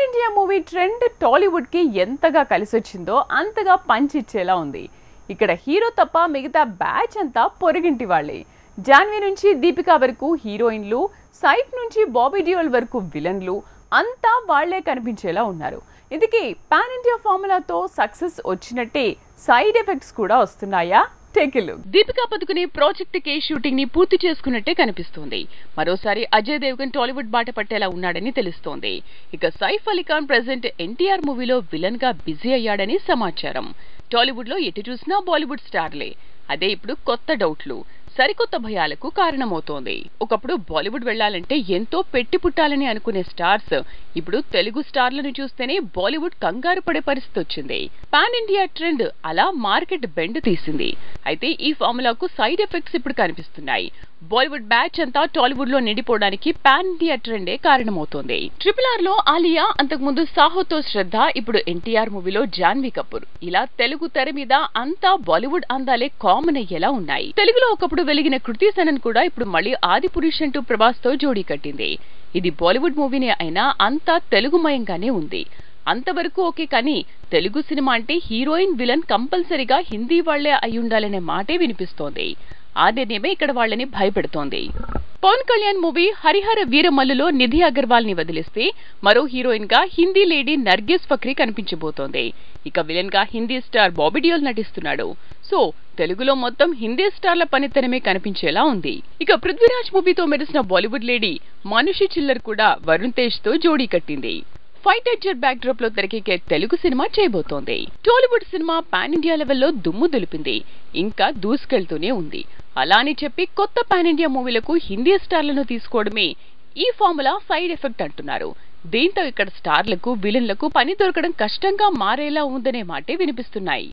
India movie trend Tollywood కి ఎంతగా కలిసొచ్చిందో అంతగా పంచ్ ఇచ్చేలా ఉంది. ఇక్కడ హీరో తప్ప మిగతా బ్యాచ్ అంతా పొరుగింటి వాళ్ళే. జాన్వీ నుంచి దీపికా వరకు హీరోయిన్లు, సైఫ్ నుంచి బాబీ డియోల్ వరకు విలన్లు అంతా వాళ్లే కనిపించేలా ఉన్నారు. ఇందుకే పాన్ ఇండియా ఫార్ములాతో సక్సెస్ వచ్చినట్టే సైడ్ ఎఫెక్ట్స్ కూడా వస్తున్నాయా? Take a look. Deepika Padukone project K shooting ని పూర్తి చేసుకున్నట్టే కనిపిస్తోంది. మరోసారి అజయ్ దేవ్గన్ టాలీవుడ్ బాట పట్టేలా ఉన్నాడని తెలుస్తోంది. ఇక సైఫ్ అలీ ఖాన్ ప్రెజెంట్ ఎన్టీఆర్ మూవీలో విలన్ గా బిజీ అయ్యాడని సమాచారం. టాలీవుడ్ లో ఎటు చూసినా బాలీవుడ్ స్టార్లే. అదే ఇప్పుడు కొత్త డౌట్లు, సరికొత్త భయాలకు కారణమవుతోంది. ఒకప్పుడు బాలీవుడ్ వెళ్లాలంటే ఎంతో పెట్టి పుట్టాలని అనుకునే స్టార్స్ ఇప్పుడు తెలుగు స్టార్లను చూస్తేనే బాలీవుడ్ కంగారు పడే పరిస్థితి వచ్చింది. పాన్ ఇండియా ట్రెండ్ అలా మార్కెట్ బెండ్ తీసింది. అయితే ఈ ఫార్ములాకు సైడ్ ఎఫెక్ట్స్ ఇప్పుడు కనిపిస్తున్నాయి. బాలీవుడ్ బ్యాచ్ అంతా టాలీవుడ్ లో నిండిపోవడానికి పాన్ ఇండియా ట్రెండే కారణమవుతోంది. RRR లో ఆలియా, అంతకుముందు సాహోతో శ్రద్ధ, ఇప్పుడు ఎన్టీఆర్ మూవీలో జాన్వీ కపూర్, ఇలా తెలుగు తెర మీద అంతా బాలీవుడ్ అందాలే కామన్ అయ్యేలా ఉన్నాయి. తెలుగులో ఒకప్పుడు వెలిగిన కృతి సనన్ కూడా ఇప్పుడు మళ్లీ ఆదిపురుష్ అంటూ ప్రభాస్ తో జోడీ కట్టింది. ఇది బాలీవుడ్ మూవీనే అయినా అంతా తెలుగుమయంగానే ఉంది. అంతవరకు ఓకే, కానీ తెలుగు సినిమా అంటే హీరోయిన్, విలన్ కంపల్సరీగా హిందీ వాళ్లే అయ్యుండాలనే మాటే వినిపిస్తోంది. ఆ నిర్ణయమే ఇక్కడ వాళ్ళని భయపెడుతోంది. పవన్ కళ్యాణ్ మూవీ హరిహర వీరమల్లులో నిధి అగర్వాల్ ని వదిలిస్తే మరో హీరోయిన్ గా హిందీ లేడీ నర్గిస్ ఫక్రీ కనిపించబోతోంది. ఇక విలన్ గా హిందీ స్టార్ బాబీ డియోల్ నటిస్తున్నాడు. సో తెలుగులో మొత్తం హిందీ స్టార్ల పనితనమే కనిపించేలా ఉంది. ఇక పృథ్వీరాజ్ మూవీతో మెరిసిన బాలీవుడ్ లేడీ మనుషి చిల్లర్ కూడా వరుణ్ తేజ్ తో జోడీ కట్టింది. ఫైట్ ఎడ్జర్ బ్యాక్ డ్రాప్ లో తెరకెక్కే తెలుగు సినిమా చేయబోతోంది. టాలీవుడ్ సినిమా పాన్ ఇండియా లెవెల్లో దుమ్ము దులిపింది, ఇంకా దూసుకెళ్తూనే ఉంది. అలా అని చెప్పి కొత్త పాన్ ఇండియా మూవీలకు హిందీ స్టార్లను తీసుకోవడమే ఈ ఫార్ములా సైడ్ ఎఫెక్ట్ అంటున్నారు. దీంతో ఇక్కడ స్టార్లకు, విలన్లకు పని దొరకడం కష్టంగా మారేలా ఉందనే మాటే వినిపిస్తున్నాయి.